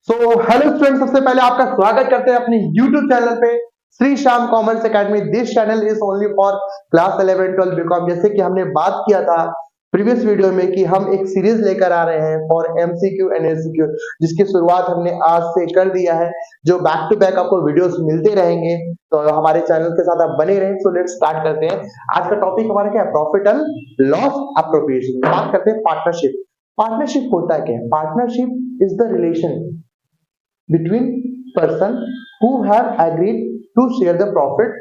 So hello student, सबसे पहले आपका स्वागत करते हैं अपने YouTube चैनल पे Shri Shyam commerce academy. This channel is only for class 11 12 BCom. जैसे कि हमने बात किया था प्रीवियस वीडियो में कि हम एक सीरीज लेकर आ रहे हैं फॉर MCQ एंड LCQ, जिसकी शुरुआत हमने आज से कर दिया है। जो बैक टू बैक आपको वीडियोस मिलते रहेंगे, तो हमारे चैनल के साथ आप बने रहें। सो लेट्स स्टार्ट करते हैं। आज का टॉपिक हमारा क्या है? Profit and loss appropriation. बात करते हैं पार्टनरशिप। पार्टनरशिप होता है क्या? Partnership is the relation between person who have agreed to share the profit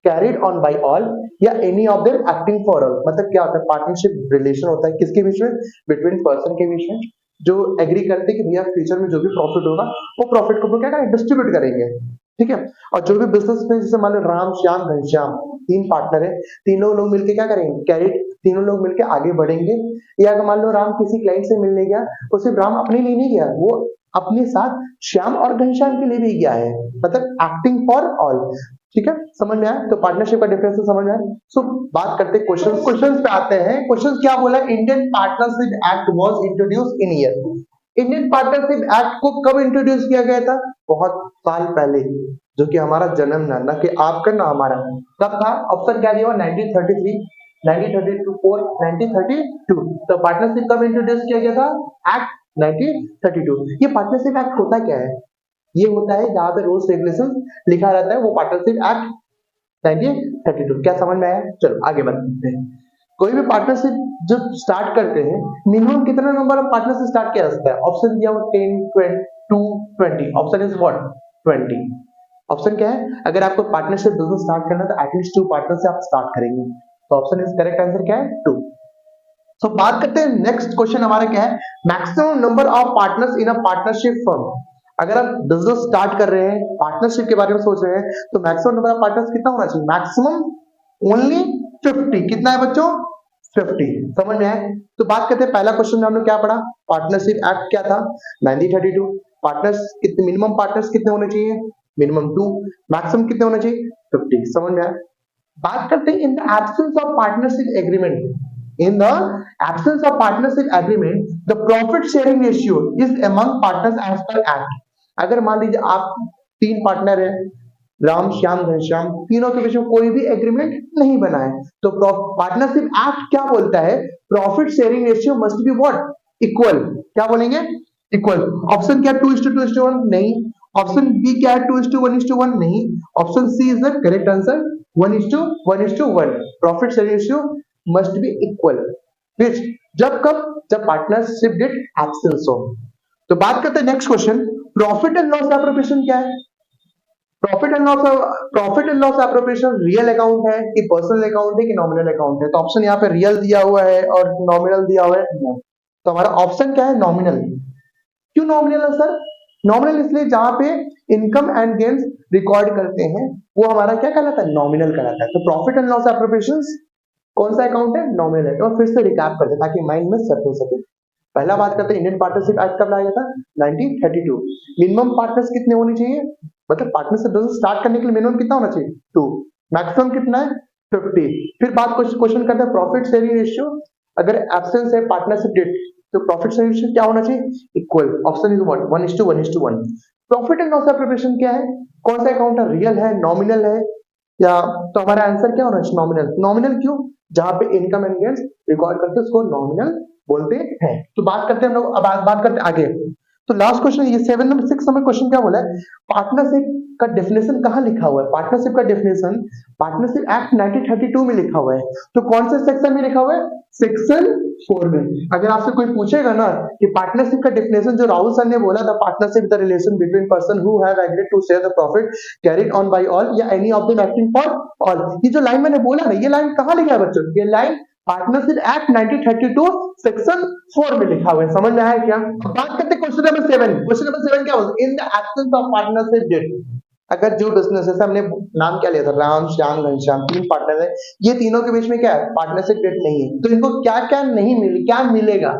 carried on by all या any of them acting for all। मतलब क्या होता है? पार्टनरशिप रिलेशन होता है किसके बीच में? बिटवीन पर्सन के बीच में, जो एग्री करते हैं कि भैया फ्यूचर में जो भी प्रॉफिट होगा वो प्रॉफिट को क्या करेंगे? डिस्ट्रीब्यूट करेंगे। ठीक है। और जो भी बिजनेस में, जैसे मान लो राम श्याम घनश्याम तीन पार्टनर है, तीनों लोग मिलके क्या करेंगे? कैरी, तीनों लोग मिलके आगे बढ़ेंगे। या अगर मान लो राम किसी क्लाइंट से मिलने गया, तो सिर्फ राम अपने लिए नहीं गया, वो अपने साथ श्याम और घनश्याम के लिए भी गया है, मतलब एक्टिंग फॉर ऑल। ठीक है, समझ में आया? तो पार्टनरशिप का डिफरेंस समझ में आया। सो बात करते हैं क्वेश्चंस पे आते हैं। क्वेश्चन क्या बोला? Indian partnership act was introduce in year. Indian partnership act को कब इंट्रोड्यूस किया गया था? बहुत साल पहले, जो कि हमारा जन्म ना कि आपका ना हमारा। कब था? ऑप्शन क्या दिया? 1933, 1934, 1932। तो पार्टनरशिप कब इंट्रोड्यूस किया गया था? एक्ट 1932। ये पार्टनरशिप एक्ट होता क्या है? ये होता है जहां पे रूल्स रेगुलेशन लिखा रहता है, वो पार्टनरशिप एक्ट 1932। क्या समझ में आया? चलो आगे बढ़ते हैं। कोई भी पार्टनरशिप जब स्टार्ट करते हैं, मिनिमम कितना नंबर ऑफ पार्टनर से स्टार्ट किया जा सकता है? ऑप्शन दिया हुआ 10, 20, ऑप्शन इज व्हाट? 20। ऑप्शन क्या है? अगर आपको पार्टनरशिप बिजनेस स्टार्ट करना है तो एटलीस्ट 2 पार्टनर से आप स्टार्ट करेंगे। तो ऑप्शन इज करेक्ट आंसर क्या है? 2। तो बात करते हैं नेक्स्ट क्वेश्चन हमारा क्या है? Maximum number of partners in a partnership firm. अगर आप बिजनेस स्टार्ट कर रहे हैं, पार्टनरशिप के बारे में सोच रहे हैं, तो मैक्सिमम नंबर ऑफ पार्टनर्स कितना होना चाहिए? Maximum only 50। कितना है बच्चों? 50। समझ में आए? तो बात करते हैं, पहला क्वेश्चन में हमने क्या पढ़ा? पार्टनरशिप एक्ट क्या था? 1932। पार्टनर्स कितने, मिनिमम पार्टनर्स कितने होने चाहिए? मिनिमम 2। मैक्सिमम कितने होने चाहिए? 50। समझ में आया? बात करते हैं इन the absence of partnership agreement. In the absence of partnership agreement, the profit sharing ratio is among partners as per act। अगर मान लीजिए आप 3 पार्टनर हैं, राम श्याम घनश्याम, तीनों के बीच में कोई भी एग्रीमेंट नहीं बना है, तो पार्टनरशिप एक्ट क्या बोलता है? Profit sharing ratio must be what? Equal. क्या बोलेंगे? इक्वल। ऑप्शन क्या? 2:2:1? नहीं। ऑप्शन बी क्या है? 2:1:1? नहीं। Option C is the correct answer, 1:1:1। Profit sharing ratio must be equal which जब कब? जब पार्टनरशिप डिड एब्सेंस हो। तो बात करते हैं next question, profit and loss appropriation क्या है? Profit and loss appropriation real account है कि पर्सनल अकाउंट है कि नॉमिनल अकाउंट है? तो ऑप्शन यहाँ पे रियल दिया हुआ है और नॉमिनल दिया हुआ है। तो हमारा ऑप्शन क्या है? नॉमिनल। क्यों नॉमिनल है सर? नॉमिनल इसलिए जहां पे इनकम एंड गेन्स रिकॉर्ड करते हैं, वो हमारा क्या कहलाता है? नॉमिनल कहलाता है। तो प्रॉफिट एंड लॉस एप्रोप्रिएशन कौन सा अकाउंट है? नॉमिनल है। तो फिर से रिकैप करते हैं ताकि माइंड में सेट हो सके। पहला बात करते हैं, इंडियन पार्टनरशिप एक्ट कब लाया गया था? 1932। मिनिमम पार्टनर्स कितने होने चाहिए? मतलब पार्टनरशिप बिजनेस स्टार्ट करने के लिए मिनिमम कितना होना चाहिए? 2। मैक्सिमम कितना है? 50। फिर बात क्वेश्चन करते हैं प्रॉफिट शेयरिंग रेशियो। अगर एब्सेंस है पार्टनरशिप डेट, तो प्रॉफिट शेयरिंग रेशियो क्या होना चाहिए? Equal. Option is what? 1:1:1। Profit and loss appropriation क्या है? कौन सा अकाउंट है? रियल है, नॉमिनल है या? तो हमारा आंसर क्या होना चाहिए? नॉमिनल। नॉमिनल क्यों? जहां पे इनकम एंड गेन्स रिकॉर्ड करते हैं उसको नॉमिनल बोलते हैं। तो बात करते हैं हम लोग, अब बात करते हैं आगे। तो लास्ट क्वेश्चन, ये 6 नंबर क्वेश्चन क्या बोला है? पार्टनरशिप का डेफिनेशन कहां लिखा हुआ है? पार्टनरशिप का डेफिनेशन पार्टनरशिप एक्ट 1932 में लिखा हुआ है। तो कौन से सेक्शन में लिखा हुआ है? सेक्शन 4 में। अगर आपसे कोई पूछेगा ना कि पार्टनरशिप का डेफिनेशन जो राहुल सर ने बोला था, partnership the relation between person who have agreed to share the profit carried on by all या any of them acting for all, ये जो लाइन मैंने बोला ना, ये लाइन कहां लिखा है बच्चों? ये लाइन पार्टनरशिप एक्ट 1932 सेक्शन 4 में लिखा हुआ है। समझ में आया क्या? बात करते हैं क्वेश्चन नंबर 7। क्वेश्चन नंबर 7 क्या बोलता है? In the absence of partnership deed, अगर जो बिजनेस है, हमने नाम क्या लिया था? राम श्याम घनश्याम, 3 पार्टनर है, ये तीनों के बीच में क्या है? पार्टनरशिप डेट नहीं है, तो इनको क्या क्या नहीं मिले, क्या मिलेगा?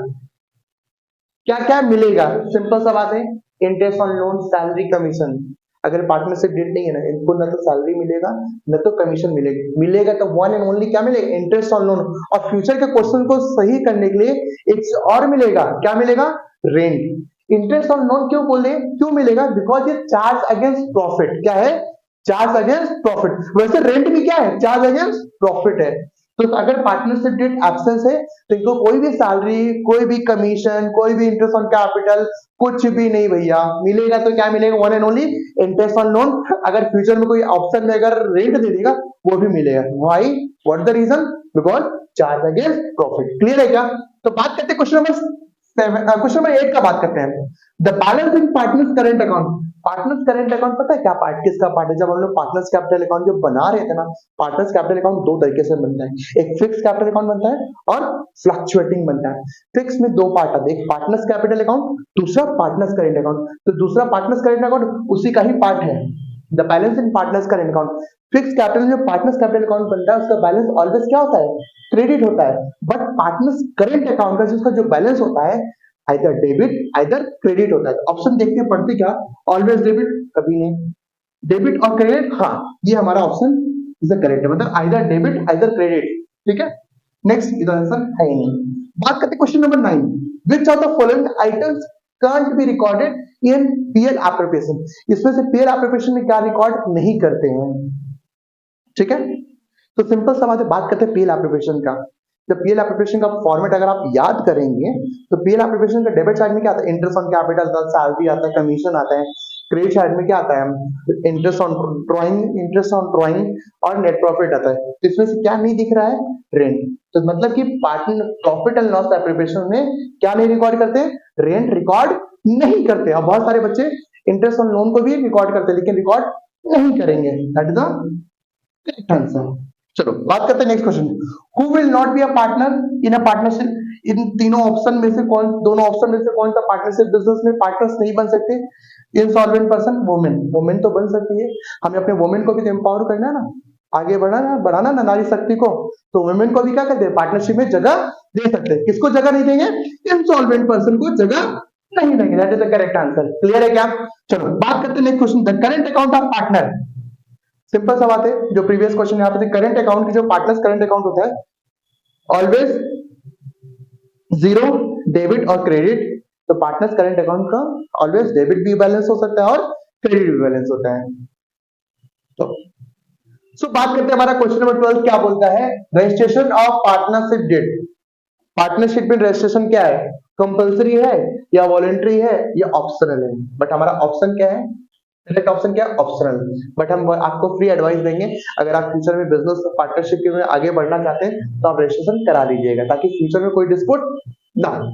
क्या क्या मिलेगा? सिंपल सा बात है, interest on loan, salary, commission. अगर पार्टनरशिप डेट नहीं है ना, इनको ना तो सैलरी मिलेगा ना तो कमीशन मिलेगा। मिलेगा तो वन एंड ओनली क्या मिलेगा? Interest on loan. और फ्यूचर के क्वेश्चन को सही करने के लिए एक और मिलेगा, क्या मिलेगा? रेंट। इंटरेस्ट ऑन लोन क्यों बोले, क्यों मिलेगा, बिकॉज ये चार्ज अगेंस्ट प्रॉफिट। क्या है, चार्ज अगेंस्ट प्रॉफिट। वैसे रेंट भी क्या है, चार्ज अगेंस्ट प्रॉफिट है। तो अगर पार्टनरशिप डेट एब्सेंस है तो इनको कोई भी सैलरी, कोई भी कमीशन, कोई भी इंटरेस्ट ऑन कैपिटल, कुछ भी नहीं भैया मिलेगा। तो क्या मिलेगा, one and only interest on loan. अगर फ्यूचर में कोई ऑप्शन में अगर रेंट दे देगा वो भी मिलेगा। Why, what the reason, because charge against profit. Clear है क्या। तो बात करते हैं क्वेश्चन नंबर 8 का बात करते हैं। The balance in partners current account. Partners current account पता है क्या पार्ट, किसका पार्ट है। जब हम लोग पार्टनर्स कैपिटल अकाउंट जो बना रहे थे ना, पार्टनर्स कैपिटल अकाउंट दो तरीके से बनता है, एक फिक्स कैपिटल अकाउंट बनता है और फ्लक्चुएटिंग बनता है। फिक्स में दो पार्ट आते हैं, एक पार्टनर्स कैपिटल अकाउंट, दूसरा पार्टनर्स करंट अकाउंट। तो दूसरा पार्टनर्स करंट अकाउंट उसी का ही पार्ट है, the balance in partners current account. Fix capital जो पार्टनर्स कैपिटल अकाउंट बनता है उसका बैलेंस ऑलवेज क्या होता है, क्रेडिट होता है। बट पार्टनर्स करंट अकाउंट का जिसका जो बैलेंस होता है आइदर डेबिट आइदर क्रेडिट होता है। ऑप्शन देखते पढ़ते क्या, ऑलवेज डेबिट, कभी नहीं। डेबिट और क्रेडिट, हाँ ये हमारा ऑप्शन इज द करेक्ट है, मतलब आइदर डेबिट आइदर क्रेडिट। ठीक है, नेक्स्ट इधर आंसर है ही नहीं। बात करते question number 9, which of the following items can't be recorded in PL appropriation। इसमें से PL appropriation में क्या रिकॉर्ड नहीं करते हैं। ठीक है, तो सिंपल सा बात है, बात करते हैं PL appropriation का। जब PL appropriation का फॉर्मेट अगर आप याद करेंगे तो PL appropriation का डेबिट साइड में क्या आता है, इंटरेस्ट ऑन कैपिटल आता है, सैलरी आता है, कमीशन आता है। क्रेडिट साइड में क्या आता है, इंटरेस्ट ऑन ड्रॉइंग और नेट प्रॉफिट आता है। तो इसमें से क्या नहीं दिख रहा है, रेंट। तो मतलब कि partner profit and loss appropriation में क्या नहीं रिकॉर्ड करते, रेंट रिकॉर्ड नहीं करते। अब बहुत सारे बच्चे इंटरेस्ट ऑन लोन को भी रिकॉर्ड करते हैं लेकिन रिकॉर्ड नहीं करेंगे। That is the correct answer. चलो बात करते हैं next question, who will not be a partner in a partnership. इन तीनों ऑप्शन में से कौन, दोनों ऑप्शन में से कौन सा पार्टनरशिप बिजनेस में पार्टनर्स नहीं बन सकते। Insolvent person, women. वुमेन तो बन सकती है, हमें अपने वुमेन को भी तो एम्पावर करना है ना, आगे बढ़ाना ना नारी शक्ति को। तो वुमेन को भी क्या कहते हैं, पार्टनरशिप में जगह दे सकते हैं। किसको जगह नहीं देंगे, इंसॉल्वेंट पर्सन को जगह नहीं देंगे। That is the correct answer. Clear है क्या। चलो बात करते हैं next question, the current account of partner. Simple सा बात है, जो प्रीवियस क्वेश्चन यहाँ पे थे, करंट अकाउंट की जो पार्टनर्स करंट अकाउंट होता है ऑलवेज जीरो, डेबिट और क्रेडिट। तो पार्टनर्स करंट अकाउंट का ऑलवेज डेबिट भी बैलेंस हो सकता है और क्रेडिट भी बैलेंस होता है। तो बात करते हैं हमारा क्वेश्चन नंबर 12 क्या बोलता है, registration of partnership deed. Partnership में रजिस्ट्रेशन क्या है, कंपलसरी है या वॉलंटरी है या ऑप्शनल है। बट हमारा ऑप्शन क्या है, करेक्ट ऑप्शन क्या है, ऑप्शनल। बट हम आपको फ्री एडवाइस देंगे, अगर आप फ्यूचर में बिजनेस पार्टनरशिप के में आगे बढ़ना चाहते हैं तो आप रजिस्ट्रेशन करा लीजिएगा ताकि फ्यूचर में कोई डिस्प्यूट ना हो।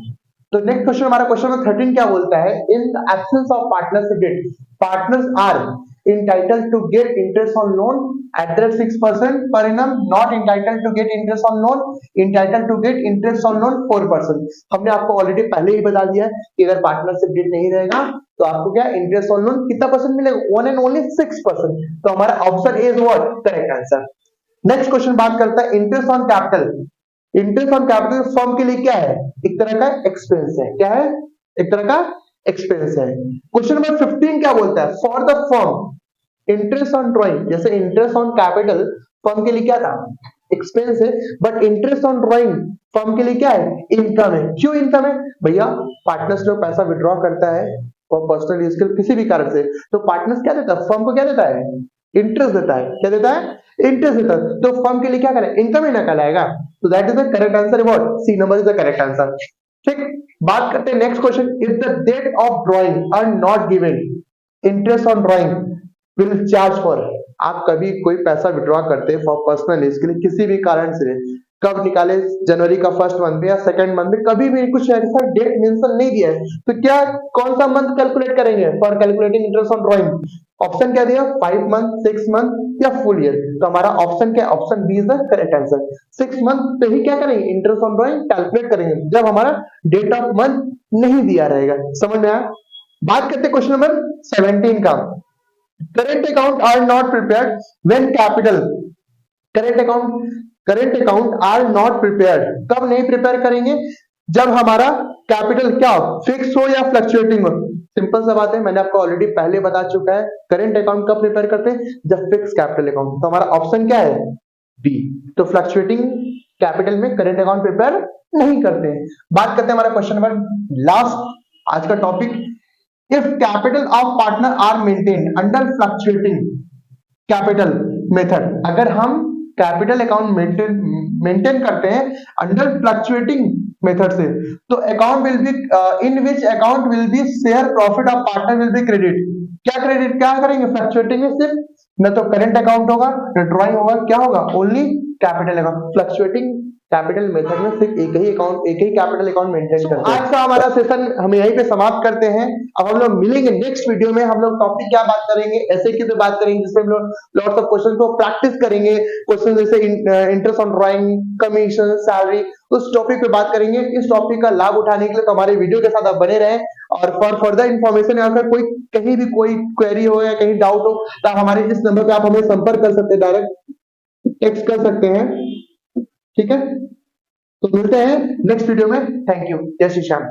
तो नेक्स्ट क्वेश्चन हमारा क्वेश्चन नंबर 13 क्या बोलता है, in the absence of partnership deed partners are entitled to get interest on loan at the 6% per annum, not entitled to get interest on loan, entitled to get interest on loan 4%। हमने आपको already पहले ही बता दिया है कि अगर partnership date नहीं रहेगा तो आपको क्या इंटरेस्ट ऑन लोन कितना परसेंट मिलेगा, 1 and only 6%। तो हमारा option A is what, correct answer. Next question बात करता है interest on capital. Interest on capital firm के लिए क्या है, एक तरह का एक्सपेंस है। क्या है, एक तरह का एक्सपेंस है। क्वेश्चन नंबर 15 क्या बोलता है, for the firm interest on drawing. जैसे इंटरेस्ट ऑन कैपिटल फर्म के लिए क्या था, एक्सपेंस है, but interest on drawing firm के लिए क्या है, इनकम है। क्यों इनकम है भैया, पार्टनर्स जो पैसा विड्रॉ करता है फॉर पर्सनल यूज के किसी भी कारण से, तो पार्टनर्स क्या देता है, फर्म को क्या देता है, इंटरेस्ट देता है। क्या देता है, इंटरेस्ट देता है। तो फर्म के लिए क्या करें, इनकम ही ना कहलाएगा। तो that is the correct answer, what, C number is the correct answer. ठीक, बात करते हैं next question, if the date of drawing are not given interest on drawing will charge for. आप कभी कोई पैसा विड्रॉ करते हैं फॉर पर्सनल यूज के लिए किसी भी कारण से, कब निकाले, जनवरी का फर्स्ट मंथ में या सेकंड मंथ में, कभी भी कुछ ऐसा डेट मेंशन नहीं दिया है, तो क्या कौन सा मंथ कैलकुलेट करेंगे for calculating interest on drawing. Option क्या दिया, 5 मंथ, 6 मंथ या फुल ईयर। तो हमारा ऑप्शन क्या, option B is the correct answer. 6 month पे ही क्या करेंगे, इंटरेस्ट ऑन ड्रॉइंग कैलकुलेट करेंगे जब हमारा डेट ऑफ मंथ नहीं दिया रहेगा। समझ में आया। बात करते हैं क्वेश्चन नंबर 17 का, current account are not prepared when capital. Current account are not prepared, कब नहीं प्रिपेयर करेंगे, जब हमारा कैपिटल क्या फिक्स हो या फ्लक्चुएटिंग हो। सिंपल सा बात है, मैंने आपको ऑलरेडी पहले बता चुका है, करंट अकाउंट कब प्रिपेयर करते हैं, जब फिक्स कैपिटल अकाउंट। तो हमारा ऑप्शन क्या है, बी। तो फ्लक्चुएटिंग कैपिटल में करंट अकाउंट प्रिपेयर नहीं करते हैं। बात करते हैं हमारा क्वेश्चन नंबर लास्ट आज का topic, if capital of partner are maintain under fluctuating capital method, अगर हम कैपिटल अकाउंट मेंटेन करते हैं अंडर फ्लक्चुएटिंग मेथड से, तो account will be in which account will be share profit of partner will be credit. क्या credit क्या करेंगे fluctuating में? सिर्फ न तो करेंट अकाउंट होगा न ड्रॉइंग होगा, क्या होगा? Only capital account. Fluctuating capital method में सिर्फ एक ही कैपिटल अकाउंट मेंटेन करते हैं। आज का हमारा सेशन हम यहीं पे समाप्त करते हैं। अब हम लोग मिलेंगे नेक्स्ट वीडियो में। हम लोग टॉपिक क्या बात करेंगे? ऐसे की पे बात करेंगे जिसमें हम लोग लॉट्स ऑफ क्वेश्चन को प्रैक्टिस करेंगे। क्वेश्चन जैसे interest on drawing, commission, salary, उस टॉपिक पे बात करेंगे। इस टॉपिक का लाभ उठाने के लिए तो हमारे वीडियो के साथ आप बने रहें, और फॉर फर्दर इन्फॉर्मेशन या फिर कोई कहीं भी कोई क्वेरी हो या कहीं डाउट हो तो आप हमारे इस नंबर पे आप हमें संपर्क कर सकते हैं, डायरेक्ट टेक्स्ट कर सकते हैं। ठीक है, तो मिलते हैं नेक्स्ट वीडियो में। Thank you. जय श्री श्याम।